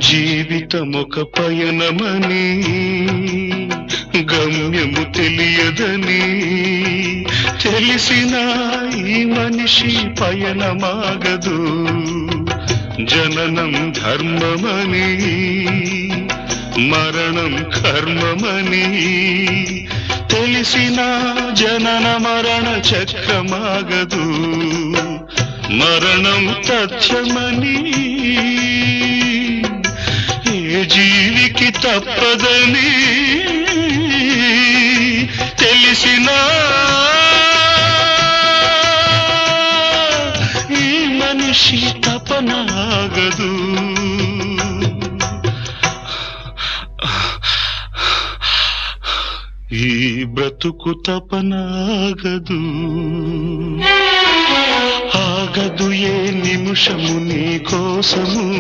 జీవితమొక పయనమని గమ్యము తెలియదని తెలిసిన ఈ మనిషి పయనమాగదు. జననం ధర్మమని మరణం కర్మమని తెలిసిన జనన మరణ చక్రమాగదు. మరణం తథ్యమని ఏ జీవికి తప్పదని తెలిసిన ఈ మనిషి తపనాగదు. ఈ బ్రతుకు తపనాగదు. ఆగదు ఏ నిమిషము నీ కోసము.